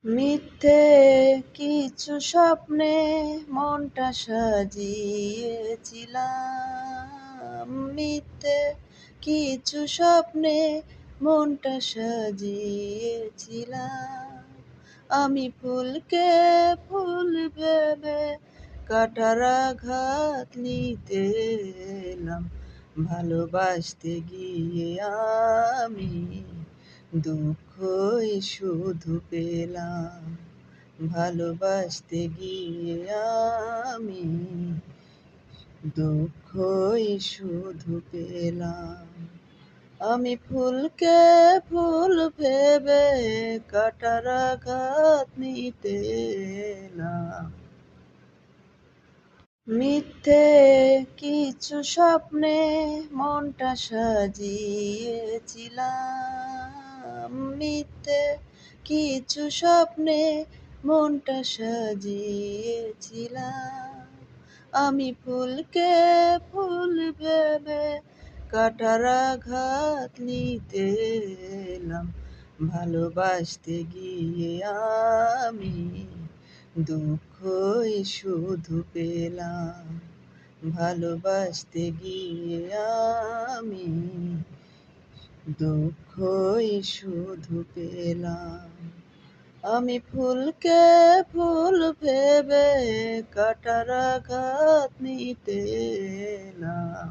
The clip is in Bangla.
মিথ্যে কিছু স্বপ্নে মনটা সাজিয়েছিলাম। মিথ্যে কিছু স্বপ্নে মনটা সাজিয়েছিলাম। আমি ফুলকে ফুল ভেবে কাঁটার আঘাত নিতে এলাম। ভালোবাসতে গিয়ে আমি দুঃখই শুধু পেলাম। ভালোবাসতে গিয়ে আমি দুঃখই শুধু পেলাম। আমি ফুলকে ফুল ভেবে কাঁটার আঘাত নিতে এলাম। মিথ্যে কিছু স্বপ্নে মনটা সাজিয়েছিলাম। মিথ্যে কিছু স্বপ্নে মনটা সাজিয়েছিলাম। আমি ফুলকে ফুল ভেবে কাঁটার আঘাত নিতে এলাম। ভালোবাসতে গিয়ে আমি দুঃখই শুধু পেলাম। ভালোবাসতে গিয়ে আমি দুঃখই শুধু পেলাম। আমি ফুলকে ফুল ভেবে কাঁটার আঘাত নিতে এলাম।